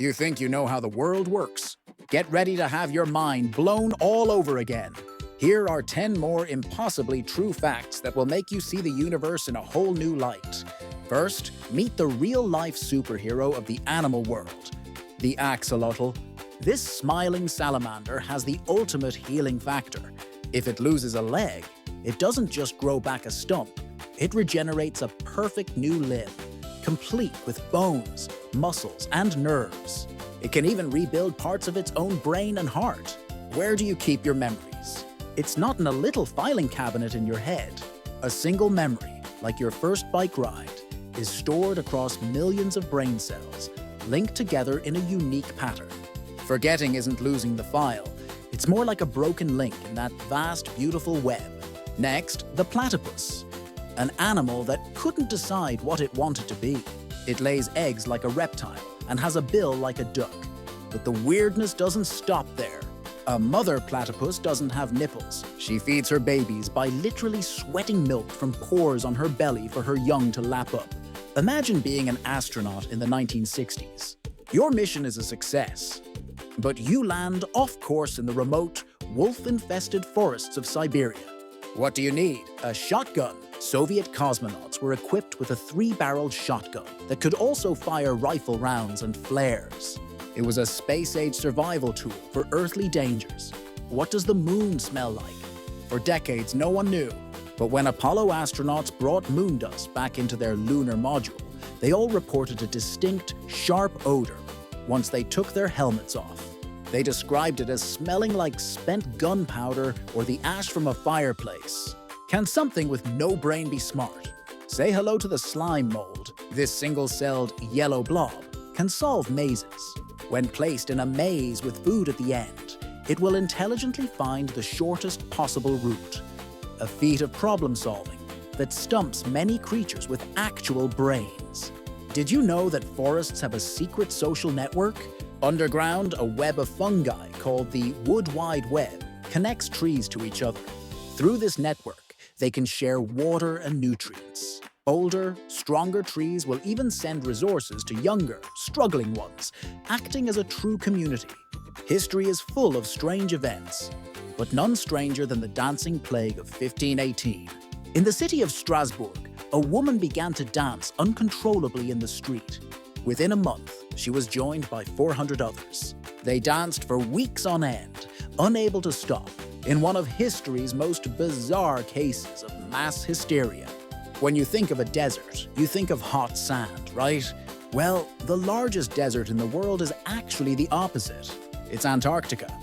You think you know how the world works? Get ready to have your mind blown all over again. Here are 10 more impossibly true facts that will make you see the universe in a whole new light. First, meet the real-life superhero of the animal world, the axolotl. This smiling salamander has the ultimate healing factor. If it loses a leg, it doesn't just grow back a stump. It regenerates a perfect new limb, complete with bones, muscles, and nerves. It can even rebuild parts of its own brain and heart. Where do you keep your memories? It's not in a little filing cabinet in your head. A single memory, like your first bike ride, is stored across millions of brain cells, linked together in a unique pattern. Forgetting isn't losing the file. It's more like a broken link in that vast, beautiful web. Next, the platypus, an animal that couldn't decide what it wanted to be. It lays eggs like a reptile and has a bill like a duck. But the weirdness doesn't stop there. A mother platypus doesn't have nipples. She feeds her babies by literally sweating milk from pores on her belly for her young to lap up. Imagine being an astronaut in the 1960s. Your mission is a success, but you land off course in the remote, wolf-infested forests of Siberia. What do you need? A shotgun. Soviet cosmonauts were equipped with a 3-barreled shotgun that could also fire rifle rounds and flares. It was a space-age survival tool for earthly dangers. What does the moon smell like? For decades, no one knew. But when Apollo astronauts brought moon dust back into their lunar module, they all reported a distinct, sharp odor once they took their helmets off. They described it as smelling like spent gunpowder or the ash from a fireplace. Can something with no brain be smart? Say hello to the slime mold. This single-celled yellow blob can solve mazes. When placed in a maze with food at the end, it will intelligently find the shortest possible route. A feat of problem-solving that stumps many creatures with actual brains. Did you know that forests have a secret social network? Underground, a web of fungi called the Wood Wide Web connects trees to each other. Through this network, they can share water and nutrients. Older, stronger trees will even send resources to younger, struggling ones, acting as a true community. History is full of strange events, but none stranger than the dancing plague of 1518. In the city of Strasbourg, a woman began to dance uncontrollably in the street. Within a month, she was joined by 400 others. They danced for weeks on end, unable to stop, in one of history's most bizarre cases of mass hysteria. When you think of a desert, you think of hot sand, right? Well, the largest desert in the world is actually the opposite. It's Antarctica.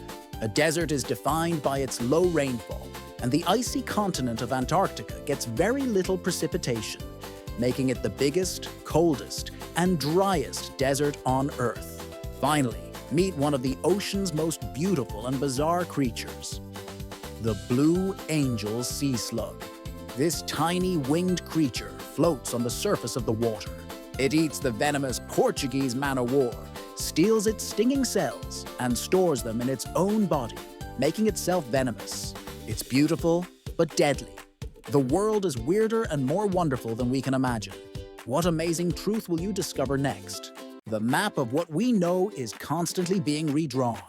A desert is defined by its low rainfall, and the icy continent of Antarctica gets very little precipitation, making it the biggest, coldest, and driest desert on Earth. Finally, meet one of the ocean's most beautiful and bizarre creatures, the blue angel sea slug. This tiny winged creature floats on the surface of the water. It eats the venomous Portuguese man-o'-war, steals its stinging cells, and stores them in its own body, making itself venomous. It's beautiful, but deadly. The world is weirder and more wonderful than we can imagine. What amazing truth will you discover next? The map of what we know is constantly being redrawn.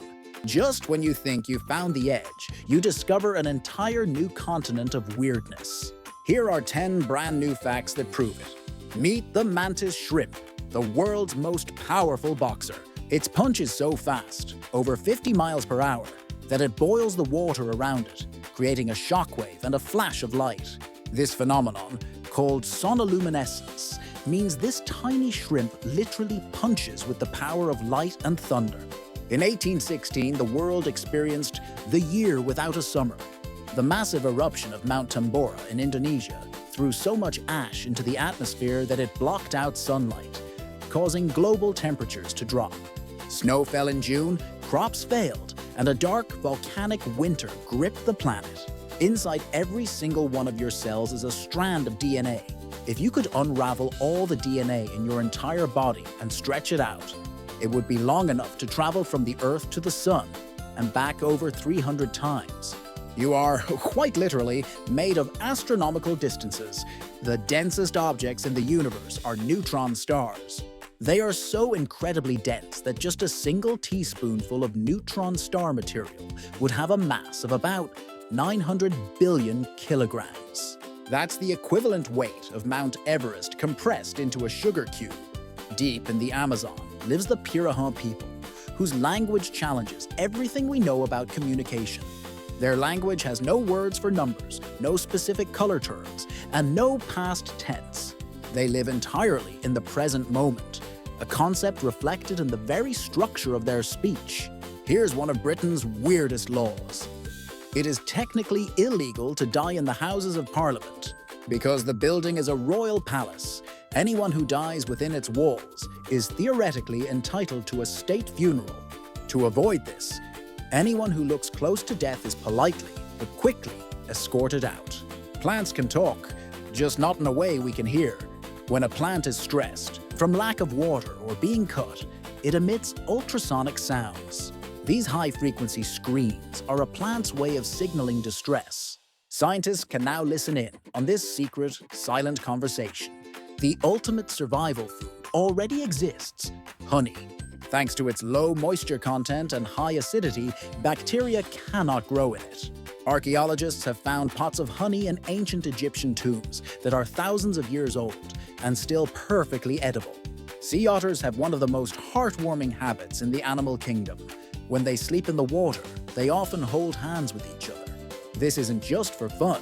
Just when you think you've found the edge, you discover an entire new continent of weirdness. Here are 10 brand new facts that prove it. Meet the mantis shrimp, the world's most powerful boxer. Its punch is so fast, over 50 miles per hour, that it boils the water around it, creating a shockwave and a flash of light. This phenomenon, called sonoluminescence, means this tiny shrimp literally punches with the power of light and thunder. In 1816, the world experienced the year without a summer. The massive eruption of Mount Tambora in Indonesia threw so much ash into the atmosphere that it blocked out sunlight, causing global temperatures to drop. Snow fell in June, crops failed, and a dark, volcanic winter gripped the planet. Inside every single one of your cells is a strand of DNA. If you could unravel all the DNA in your entire body and stretch it out, it would be long enough to travel from the Earth to the Sun and back over 300 times. You are, quite literally, made of astronomical distances. The densest objects in the universe are neutron stars. They are so incredibly dense that just a single teaspoonful of neutron star material would have a mass of about 900 billion kilograms. That's the equivalent weight of Mount Everest compressed into a sugar cube. Deep in the Amazon lives the Piraha people, whose language challenges everything we know about communication. Their language has no words for numbers, no specific color terms, and no past tense. They live entirely in the present moment, a concept reflected in the very structure of their speech. Here's one of Britain's weirdest laws. It is technically illegal to die in the Houses of Parliament. Because the building is a royal palace, anyone who dies within its walls is theoretically entitled to a state funeral. To avoid this, anyone who looks close to death is politely but quickly escorted out. Plants can talk, just not in a way we can hear. When a plant is stressed, from lack of water or being cut, it emits ultrasonic sounds. These high-frequency screams are a plant's way of signaling distress. Scientists can now listen in on this secret, silent conversation. The ultimate survival food already exists: honey. Thanks to its low moisture content and high acidity, bacteria cannot grow in it. Archaeologists have found pots of honey in ancient Egyptian tombs that are thousands of years old and still perfectly edible. Sea otters have one of the most heartwarming habits in the animal kingdom. When they sleep in the water, they often hold hands with each other. This isn't just for fun.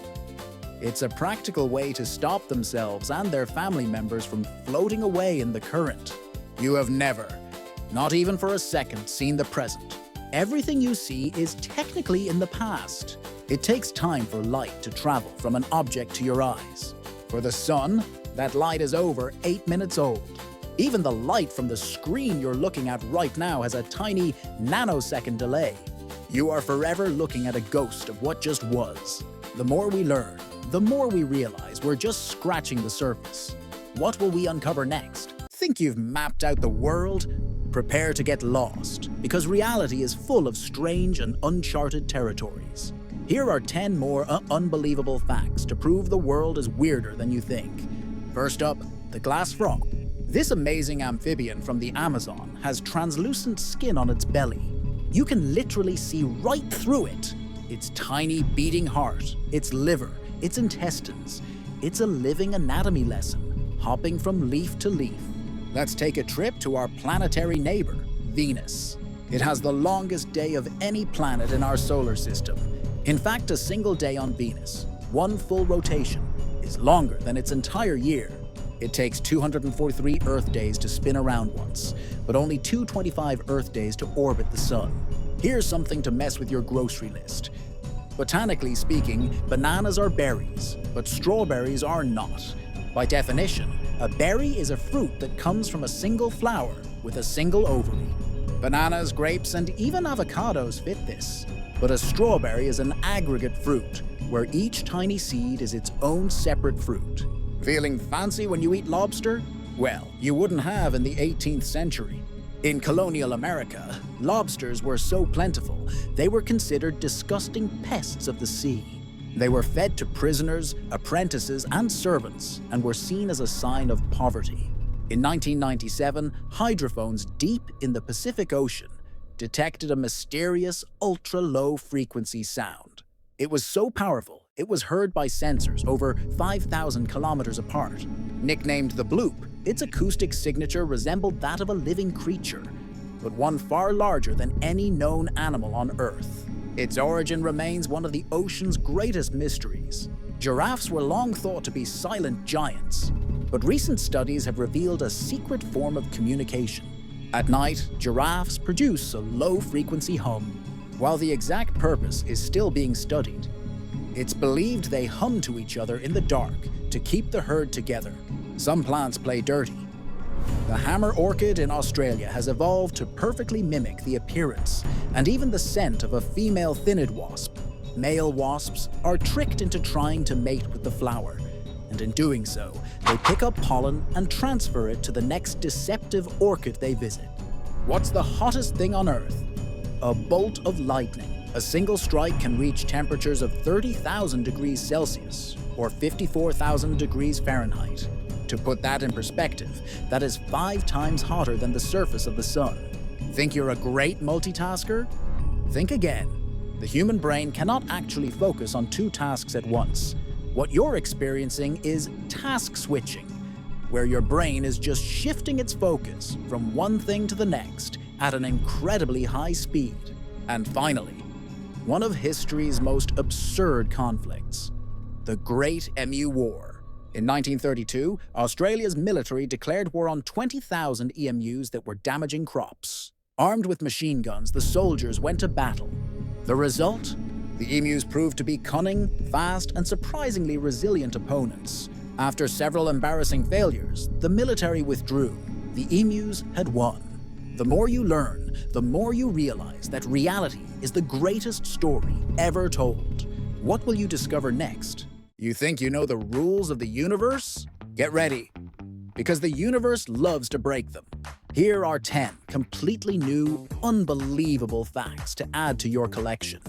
It's a practical way to stop themselves and their family members from floating away in the current. You have never, not even for a second, seen the present. Everything you see is technically in the past. It takes time for light to travel from an object to your eyes. For the sun, that light is over 8 minutes old. Even the light from the screen you're looking at right now has a tiny nanosecond delay. You are forever looking at a ghost of what just was. The more we learn, the more we realize we're just scratching the surface. What will we uncover next? Think you've mapped out the world? Prepare to get lost, because reality is full of strange and uncharted territories. Here are 10 more unbelievable facts to prove the world is weirder than you think. First up, the glass frog. This amazing amphibian from the Amazon has translucent skin on its belly. You can literally see right through it. Its tiny beating heart, its liver, its intestines. It's a living anatomy lesson, hopping from leaf to leaf. Let's take a trip to our planetary neighbor, Venus. It has the longest day of any planet in our solar system. In fact, a single day on Venus, one full rotation, is longer than its entire year. It takes 243 Earth days to spin around once, but only 225 Earth days to orbit the Sun. Here's something to mess with your grocery list. Botanically speaking, bananas are berries, but strawberries are not. By definition, a berry is a fruit that comes from a single flower with a single ovary. Bananas, grapes, and even avocados fit this. But a strawberry is an aggregate fruit, where each tiny seed is its own separate fruit. Feeling fancy when you eat lobster? Well, you wouldn't have in the 18th century. In colonial America, lobsters were so plentiful, they were considered disgusting pests of the sea. They were fed to prisoners, apprentices, and servants, and were seen as a sign of poverty. In 1997, hydrophones deep in the Pacific Ocean detected a mysterious ultra-low frequency sound. It was so powerful, it was heard by sensors over 5,000 kilometers apart. Nicknamed the Bloop, its acoustic signature resembled that of a living creature, but one far larger than any known animal on Earth. Its origin remains one of the ocean's greatest mysteries. Giraffes were long thought to be silent giants, but recent studies have revealed a secret form of communication. At night, giraffes produce a low-frequency hum. While the exact purpose is still being studied, it's believed they hum to each other in the dark to keep the herd together. Some plants play dirty. The hammer orchid in Australia has evolved to perfectly mimic the appearance and even the scent of a female thinid wasp. Male wasps are tricked into trying to mate with the flower, and in doing so, they pick up pollen and transfer it to the next deceptive orchid they visit. What's the hottest thing on Earth? A bolt of lightning. A single strike can reach temperatures of 30,000 degrees Celsius or 54,000 degrees Fahrenheit. To put that in perspective, that is 5 times hotter than the surface of the sun. Think you're a great multitasker? Think again. The human brain cannot actually focus on 2 tasks at once. What you're experiencing is task switching, where your brain is just shifting its focus from one thing to the next at an incredibly high speed. And finally, one of history's most absurd conflicts, the Great Emu War. In 1932, Australia's military declared war on 20,000 emus that were damaging crops. Armed with machine guns, the soldiers went to battle. The result? The emus proved to be cunning, fast, and surprisingly resilient opponents. After several embarrassing failures, the military withdrew. The emus had won. The more you learn, the more you realize that reality is the greatest story ever told. What will you discover next? You think you know the rules of the universe? Get ready, because the universe loves to break them. Here are 10 completely new, unbelievable facts to add to your collection.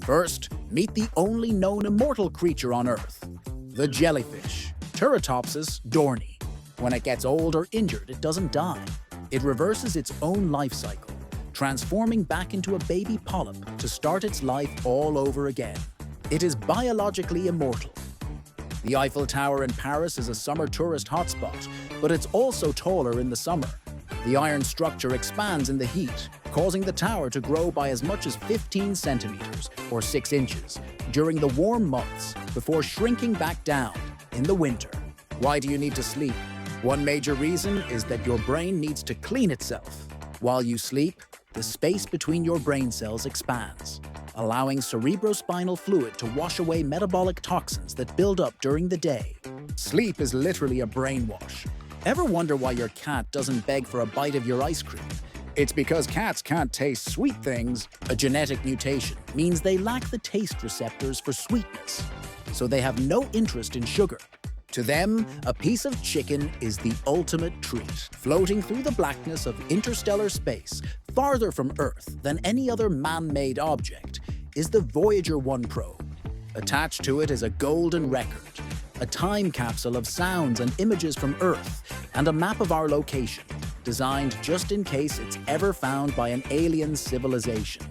First, meet the only known immortal creature on Earth, the jellyfish, Turritopsis dohrnii. When it gets old or injured, it doesn't die. It reverses its own life cycle, transforming back into a baby polyp to start its life all over again. It is biologically immortal. The Eiffel Tower in Paris is a summer tourist hotspot, but it's also taller in the summer. The iron structure expands in the heat, causing the tower to grow by as much as 15 centimeters, or 6 inches, during the warm months before shrinking back down in the winter. Why do you need to sleep? One major reason is that your brain needs to clean itself. While you sleep, the space between your brain cells expands, allowing cerebrospinal fluid to wash away metabolic toxins that build up during the day. Sleep is literally a brainwash. Ever wonder why your cat doesn't beg for a bite of your ice cream? It's because cats can't taste sweet things. A genetic mutation means they lack the taste receptors for sweetness, so they have no interest in sugar. To them, a piece of chicken is the ultimate treat. Floating through the blackness of interstellar space, farther from Earth than any other man-made object, is the Voyager 1 probe. Attached to it is a golden record, a time capsule of sounds and images from Earth, and a map of our location, designed just in case it's ever found by an alien civilization.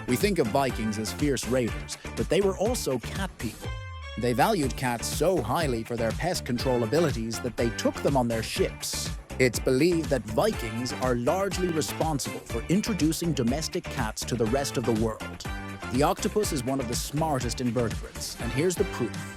We think of Vikings as fierce raiders, but they were also cat people. They valued cats so highly for their pest control abilities that they took them on their ships. It's believed that Vikings are largely responsible for introducing domestic cats to the rest of the world. The octopus is one of the smartest invertebrates, and here's the proof.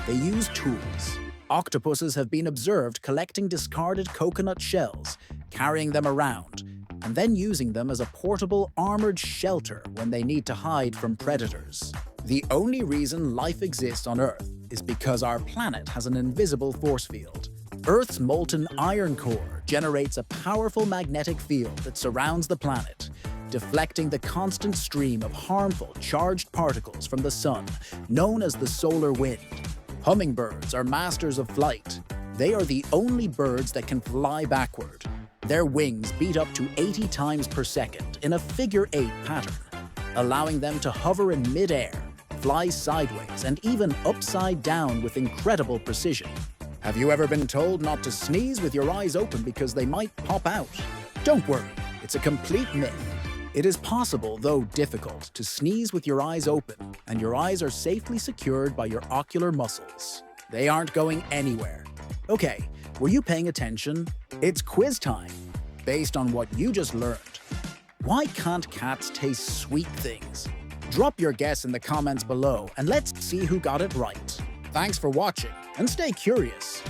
They use tools. Octopuses have been observed collecting discarded coconut shells, carrying them around, and then using them as a portable armored shelter when they need to hide from predators. The only reason life exists on Earth is because our planet has an invisible force field. Earth's molten iron core generates a powerful magnetic field that surrounds the planet, deflecting the constant stream of harmful charged particles from the sun, known as the solar wind. Hummingbirds are masters of flight. They are the only birds that can fly backward. Their wings beat up to 80 times per second in a figure-8 pattern, allowing them to hover in mid-air, fly sideways, and even upside down with incredible precision. Have you ever been told not to sneeze with your eyes open because they might pop out? Don't worry, it's a complete myth. It is possible, though difficult, to sneeze with your eyes open, and your eyes are safely secured by your ocular muscles. They aren't going anywhere. Okay, were you paying attention? It's quiz time. Based on what you just learned, why can't cats taste sweet things? Drop your guess in the comments below, and let's see who got it right. Thanks for watching, and stay curious.